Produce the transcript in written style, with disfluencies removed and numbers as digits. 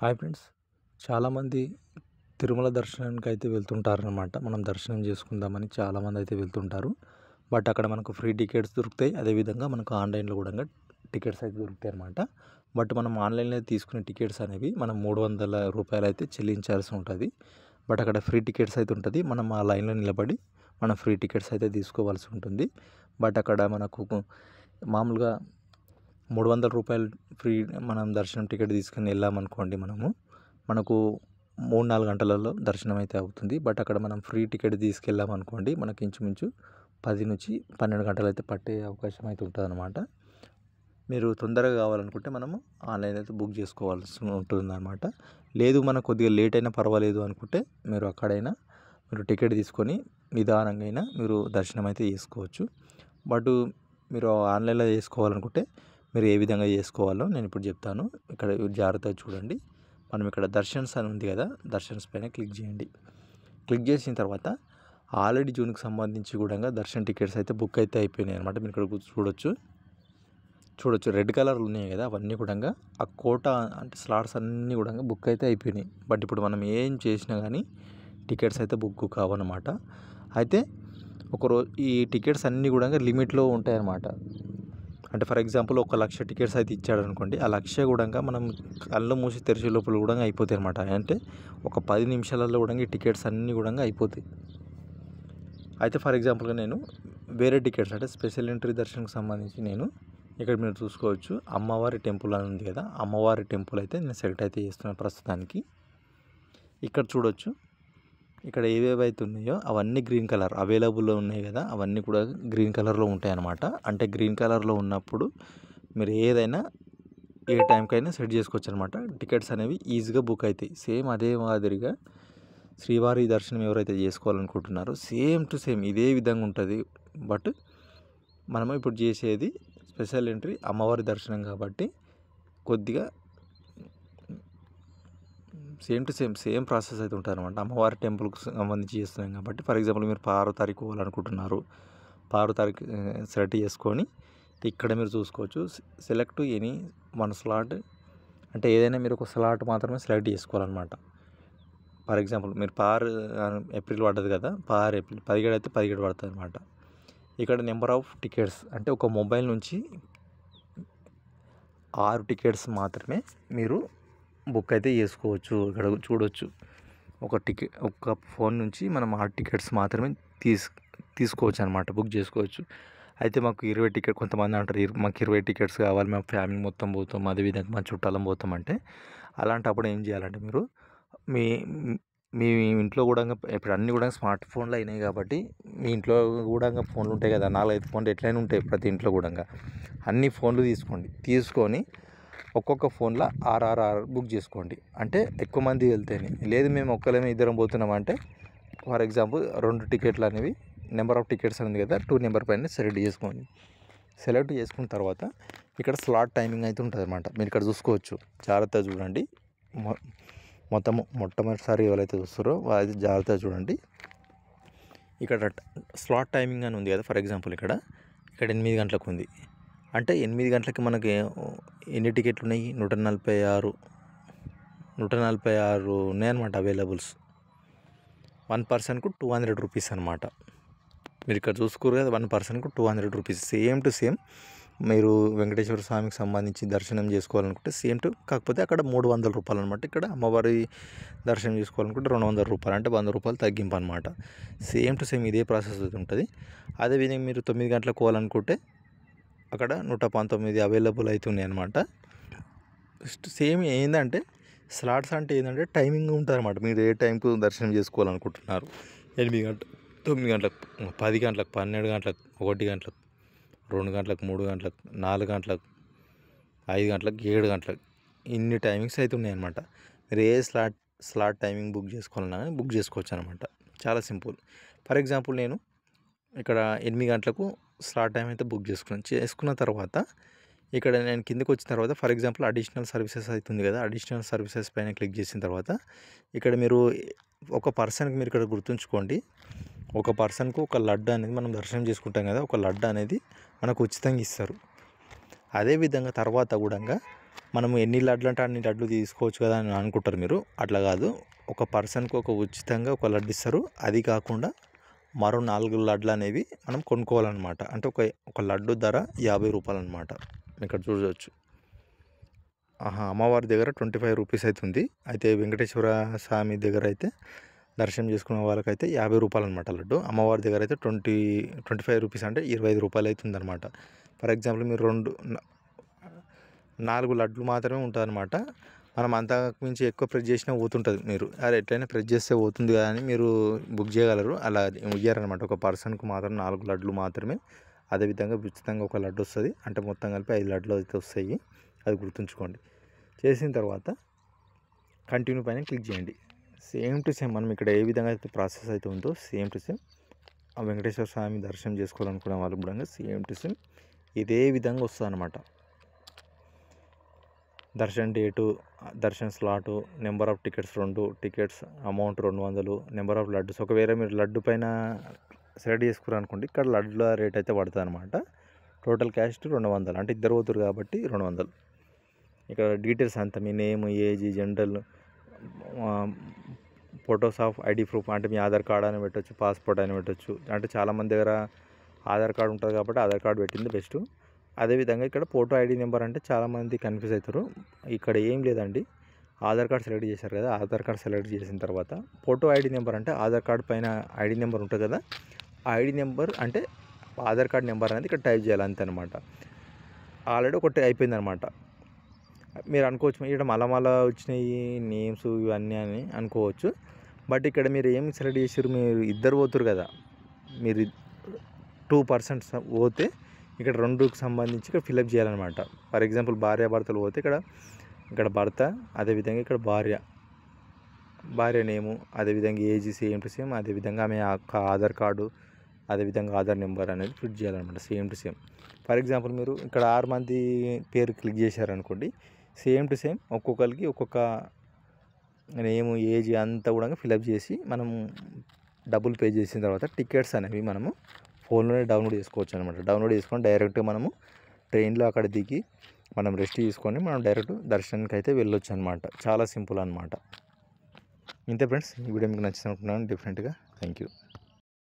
Hi friends, చాలామంది తిరుమల దర్శనానికి అయితే వెళ్తుంటారనమాట. మనం దర్శనం చేసుకుందామని చాలామంది అయితే వెళ్తుంటారు. బట్ అక్కడ మనకు ఫ్రీ టికెట్స్ దొరుకుతాయి. అదేవిధంగా మనకు ఆన్లైన్లో కూడా టికెట్స్ అయితే దొరుకుతాయి అనమాట. బట్ మనం ఆన్లైన్లో తీసుకునే టికెట్స్ అనేవి మనం ₹300 అయితే చెల్లించాల్సి ఉంటుంది. బట్ అక్కడ ఫ్రీ టికెట్స్ అయితే ఉంటుంది. మనం ఆ లైన్లో నిలబడి మనం ఫ్రీ టికెట్స్ అయితే తీసుకోవాల్సి ఉంటుంది. బట్ అక్కడ మనకు మామూలుగా ₹300 ఫ్రీ మనం దర్శనం టికెట్ తీసుకుని వెళ్ళామనుకోండి, మనకు 3-4 గంటలలో దర్శనం అయితే అవుతుంది. బట్ అక్కడ మనం ఫ్రీ టికెట్ తీసుకెళ్ళామనుకోండి, మనకి ఇంచుమించు 10-12 గంటలు అయితే పట్టే అవకాశం అయితే ఉంటుందన్నమాట. మీరు తొందరగా కావాలనుకుంటే మనము ఆన్లైన్ అయితే బుక్ చేసుకోవాల్సి ఉంటుందన్నమాట. లేదు మనకు కొద్దిగా లేట్ అయినా పర్వాలేదు అనుకుంటే మీరు టికెట్ తీసుకొని నిదానంగా అయినా మీరు దర్శనం అయితే చేసుకోవచ్చు. బట్ మీరు ఆన్లైన్లో చేసుకోవాలనుకుంటే మీరు ఏ విధంగా చేసుకోవాలో నేను ఇప్పుడు చెప్తాను. ఇక్కడ జాగ్రత్తగా చూడండి. మనం ఇక్కడ దర్శన్స్ అని ఉంది కదా, దర్శన్స్ పైన క్లిక్ చేయండి. క్లిక్ చేసిన తర్వాత ఆల్రెడీ జూన్కి సంబంధించి కూడా దర్శన్ టికెట్స్ అయితే బుక్ అయితే అయిపోయినాయి అనమాట. మీరు ఇక్కడ చూడొచ్చు రెడ్ కలర్లు ఉన్నాయి కదా, అవన్నీ కూడా ఆ కోట అంటే స్లాట్స్ అన్నీ కూడా బుక్ అయితే అయిపోయినాయి. బట్ ఇప్పుడు మనం ఏం చేసినా కానీ టికెట్స్ అయితే బుక్ కావన్నమాట. అయితే ఈ టికెట్స్ అన్నీ కూడా లిమిట్లో ఉంటాయన్నమాట. అంటే ఫర్ ఎగ్జాంపుల్ 1,00,000 టికెట్స్ అయితే ఇచ్చాడు అనుకోండి, ఆ 1,00,000 కూడా మనం కళ్ళు మూసి తెరిచే లోపల కూడా అయిపోతాయి అనమాట. అంటే ఒక 10 నిమిషాలలో కూడా ఈ టికెట్స్ అన్నీ కూడా అయిపోతాయి. అయితే ఫర్ ఎగ్జాంపుల్గా నేను వేరే టికెట్స్ అంటే స్పెషల్ ఎంట్రీ దర్శనంకి సంబంధించి ఇక్కడ మీరు చూసుకోవచ్చు, అమ్మవారి టెంపుల్ అని ఉంది కదా, అమ్మవారి టెంపుల్ అయితే నేను సెలెక్ట్ అయితే చేస్తున్నాను ప్రస్తుతానికి. ఇక్కడ చూడొచ్చు, ఇక్కడ ఏవేవైతే ఉన్నాయో అవన్నీ గ్రీన్ కలర్ అవైలబుల్లో ఉన్నాయి కదా, అవన్నీ కూడా గ్రీన్ కలర్లో ఉంటాయి అన్నమాట. అంటే గ్రీన్ కలర్లో ఉన్నప్పుడు మీరు ఏదైనా ఏ టైంకైనా సెట్ చేసుకోవచ్చు అనమాట. టికెట్స్ అనేవి ఈజీగా బుక్ అవుతాయి. సేమ్ అదే మాదిరిగా శ్రీవారి దర్శనం ఎవరైతే చేసుకోవాలనుకుంటున్నారో సేమ్ టు సేమ్ ఇదే విధంగా ఉంటుంది. బట్ మనము ఇప్పుడు చేసేది స్పెషల్ ఎంట్రీ అమ్మవారి దర్శనం కాబట్టి కొద్దిగా సేమ్ టు సేమ్ ప్రాసెస్ అయితే ఉంటుంది అనమాట. అమ్మవారి టెంపుల్కి సంబంధించి చేస్తున్నాం కాబట్టి ఫర్ ఎగ్జాంపుల్ మీరు 6వ తారీఖు పోవాలనుకుంటున్నారు, 6వ తారీఖు సెలెక్ట్ చేసుకొని ఇక్కడ మీరు చూసుకోవచ్చు, సెలెక్ట్ ఎనీ వన్ స్లాట్. అంటే ఏదైనా మీరు ఒక స్లాట్ మాత్రమే సెలెక్ట్ చేసుకోవాలన్నమాట. ఫర్ ఎగ్జాంపుల్ మీరు ఏప్రిల్ పడ్డది కదా, ఏప్రిల్ 17 అయితే 17 పడుతుంది అనమాట. ఇక్కడ నెంబర్ ఆఫ్ టికెట్స్ అంటే ఒక మొబైల్ నుంచి 6 టికెట్స్ మాత్రమే మీరు బుక్ అయితే చేసుకోవచ్చు. ఇక్కడ చూడొచ్చు, ఒక ఫోన్ నుంచి మనం 6 టికెట్స్ మాత్రమే తీసుకోవచ్చు అనమాట, బుక్ చేసుకోవచ్చు. అయితే మాకు 20 టికెట్ కొంతమంది అంటారు, మాకు 20 టికెట్స్ కావాలి, మేము ఫ్యామిలీ మొత్తం పోతాం, అదేవిధంగా మా చుట్టాలం పోతాం అంటే, అలాంటప్పుడు ఏం చేయాలంటే మీరు మీ మీ ఇంట్లో కూడా ఇప్పుడు అన్నీ కూడా స్మార్ట్ ఫోన్లు అయినాయి కాబట్టి మీ ఇంట్లో కూడా ఫోన్లు ఉంటాయి కదా, 4-5 ఫోన్లు ఎట్లయినా ఉంటాయి ప్రతి ఇంట్లో కూడా. అన్ని ఫోన్లు తీసుకొని ఒక్కొక్క ఫోన్లో 6 బుక్ చేసుకోండి. అంటే ఎక్కువ మంది వెళ్తేనే, లేదు మేము ఒక్కలేమే ఇద్దరం పోతున్నామంటే ఫర్ ఎగ్జాంపుల్ 2 టికెట్లు అనేవి నెంబర్ ఆఫ్ టికెట్స్ ఉంది కదా, 2 నెంబర్ పైన సెలెక్ట్ చేసుకోండి. సెలెక్ట్ చేసుకున్న తర్వాత ఇక్కడ స్లాట్ టైమింగ్ అయితే ఉంటుంది అనమాట. మీరు ఇక్కడ చూసుకోవచ్చు, జాగ్రత్తగా చూడండి. మొట్టమొదటిసారి ఎవరైతే చూస్తారో అది జాగ్రత్తగా చూడండి. ఇక్కడ స్లాట్ టైమింగ్ అని ఉంది కదా, ఫర్ ఎగ్జాంపుల్ ఇక్కడ 8 గంటలకు ఉంది. అంటే 8 గంటలకి మనకి ఎన్ని టికెట్లు ఉన్నాయి? 146 ఉన్నాయన్నమాట అవైలబుల్స్. 1 పర్సన్కు ₹200 అనమాట. మీరు ఇక్కడ చూసుకోరు కదా, 1 పర్సన్కు ₹200. సేమ్ టు సేమ్ మీరు వెంకటేశ్వర స్వామికి సంబంధించి దర్శనం చేసుకోవాలనుకుంటే కాకపోతే అక్కడ ₹300 అనమాట. ఇక్కడ అమ్మవారి దర్శనం చేసుకోవాలనుకుంటే ₹200, అంటే ₹100 తగ్గింపు అనమాట. సేమ్ టు సేమ్ ఇదే ప్రాసెస్ ఉంటుంది. అదేవిధంగా మీరు 9 గంటలకు పోవాలనుకుంటే అక్కడ 119 అవైలబుల్ అవుతున్నాయి అనమాట. సేమ్ ఏంటంటే స్లాట్స్ అంటే ఏంటంటే టైమింగ్ ఉంటుంది అనమాట. మీరు ఏ టైంకు దర్శనం చేసుకోవాలనుకుంటున్నారు, 8 గంటలకు, 9 గంటలకు, 10 గంటలకు, 12 గంటలకు, 1 గంటలకు, 2 గంటలకు, 3 గంటలకు, 4 గంటలకు, 5 గంటలకు, 7 గంటలకు, ఇన్ని టైమింగ్స్ అయితే ఉన్నాయన్నమాట. మీరు ఏ స్లాట్ టైమింగ్ బుక్ చేసుకోవాలన్నా బుక్ చేసుకోవచ్చు అనమాట. చాలా సింపుల్. ఫర్ ఎగ్జాంపుల్ నేను ఇక్కడ 8 గంటలకు స్లాట్ టైం అయితే బుక్ చేసుకున్న తర్వాత ఇక్కడ నేను కిందకి వచ్చిన తర్వాత ఫర్ ఎగ్జాంపుల్ అడిషనల్ సర్వీసెస్ అవుతుంది కదా, అడిషనల్ సర్వీసెస్ పైన క్లిక్ చేసిన తర్వాత ఇక్కడ మీరు ఒక పర్సన్కి మీరు ఇక్కడ గుర్తుంచుకోండి, ఒక పర్సన్కు ఒక లడ్డు అనేది మనం దర్శనం చేసుకుంటాం కదా, ఒక లడ్డు అనేది మనకు ఉచితంగా ఇస్తారు. అదేవిధంగా తర్వాత కూడా మనం ఎన్ని లడ్లు అంటే అన్ని లడ్లు తీసుకోవచ్చు కదా అని అనుకుంటారు మీరు. అట్లా కాదు, ఒక పర్సన్కి ఒక ఉచితంగా ఒక లడ్డు ఇస్తారు. అది కాకుండా మరో 4 లడ్లు అనేవి మనం కొనుక్కోవాలన్నమాట. అంటే ఒక లడ్డు ధర 50 రూపాయలు అనమాట. ఇక్కడ చూడవచ్చు. అమ్మవారి దగ్గర 25 రూపీస్ అవుతుంది. అయితే వెంకటేశ్వర స్వామి దగ్గర అయితే దర్శనం చేసుకునే వాళ్ళకైతే 50 రూపాయలు అనమాట లడ్డు. అమ్మవారి దగ్గర అయితే 25 రూపీస్ అంటే 25 రూపాయలు అవుతుంది అనమాట. ఫర్ ఎగ్జాంపుల్ మీరు 4 లడ్లు మాత్రమే ఉంటుందన్నమాట. మనం అంతకు మించి ఎక్కువ ప్రెస్ చేసినా పోతుంటుంది. మీరు ఎట్లయినా ప్రెస్ చేస్తే పోతుంది కదా అని మీరు బుక్ చేయగలరు. అలా ఇయ్యారనమాట. ఒక పర్సన్కి మాత్రం 4 లడ్లు మాత్రమే. అదేవిధంగా ఉచితంగా ఒక లడ్డు వస్తుంది. అంటే మొత్తం కలిపి 5 లడ్లు అయితే వస్తాయి. అది గుర్తుంచుకోండి. చేసిన తర్వాత కంటిన్యూ పైన క్లిక్ చేయండి. సేమ్ టు సేమ్ మనం ఇక్కడ ఏ విధంగా అయితే ప్రాసెస్ అయితే ఉందో సేమ్ టు సేమ్ ఆ వెంకటేశ్వర స్వామి దర్శనం చేసుకోవాలనుకునే వాళ్ళకి కూడా సేమ్ టు సేమ్ ఇదే విధంగా వస్తుంది అనమాట. Darshan date, Darshan slot, number of tickets 2 tickets, amount 200, number of laddus. ఒకవేళ మీరు లడ్డు పైన సెలెక్ట్ చేసుకున్నారు అనుకోండి, ఇక్కడ లడ్డుల రేట్ అయితే పడుతుంది అనమాట. టోటల్ క్యాస్ట్ 200, అంటే ఇద్దరు పోతురు కాబట్టి 200. ఇక్కడ డీటెయిల్స్ అంతా మీ name, age, gender, photos of ID proof, అంటే మీ ఆధార్ కార్డ్ అని పెట్టచ్చు, పాస్పోర్ట్ అని పెట్టచ్చు. అంటే చాలామంది దగ్గర ఆధార్ కార్డు ఉంటుంది కాబట్టి ఆధార్ కార్డు పెట్టింది బెస్ట్. అదేవిధంగా ఇక్కడ ఫోటో ఐడి నెంబర్ అంటే చాలామంది కన్ఫ్యూజ్ అవుతారు. ఇక్కడ ఏం లేదండి, ఆధార్ కార్డ్ సెలెక్ట్ చేశారు కదా, ఆధార్ కార్డ్ సెలెక్ట్ చేసిన తర్వాత ఫోటో ఐడి నెంబర్ అంటే ఆధార్ కార్డ్ పైన ఐడి నెంబర్ ఉంటుంది కదా, ఆ ఐడి నెంబర్ అంటే ఆధార్ కార్డ్ నెంబర్ అనేది ఇక్కడ టైప్ చేయాలి అంతే అనమాట. ఆల్రెడీ ఒకటి అయిపోయిందనమాట. మీరు అనుకోవచ్చు ఇక్కడ మళ్ళా వచ్చినాయి నేమ్స్ ఇవన్నీ అని అనుకోవచ్చు. బట్ ఇక్కడ మీరు ఏం సెలెక్ట్ చేసారు, మీరు ఇద్దరు పోతురు కదా, మీరు 2 పర్సన్స్ పోతే ఇక్కడ 2కి సంబంధించి ఇక్కడ ఫిలప్ చేయాలన్నమాట. ఫర్ ఎగ్జాంపుల్ భార్యాభర్తలు పోతే ఇక్కడ భర్త, అదేవిధంగా ఇక్కడ భార్య నేము, అదేవిధంగా ఏజ్ సేమ్ టు సేమ్, అదేవిధంగా ఆమె ఆధార్ కార్డు, అదేవిధంగా ఆధార్ నెంబర్ అనేది ఫిట్ చేయాలన్నమాట same to same. For example మీరు ఇక్కడ 6 మంది పేరు క్లిక్ చేశారనుకోండి, సేమ్ టు సేమ్ ఒక్కొక్కరికి ఒక్కొక్క నేము, ఏజ్ అంతా కూడా ఫిలప్ చేసి మనం డబ్బులు పే చేసిన తర్వాత టికెట్స్ అనేవి మనము ఫోన్లోనే డౌన్లోడ్ చేసుకోవచ్చు అనమాట. డౌన్లోడ్ చేసుకొని డైరెక్ట్ మనము ట్రైన్లో అక్కడ దిగి మనం రెస్ట్ తీసుకొని మనం డైరెక్ట్ దర్శనానికి అయితే వెళ్ళొచ్చు అనమాట. చాలా సింపుల్ అనమాట. ఇంతే ఫ్రెండ్స్, ఈ వీడియో మీకు నచ్చింది అనుకుంటున్నాను డిఫరెంట్గా. Thank you.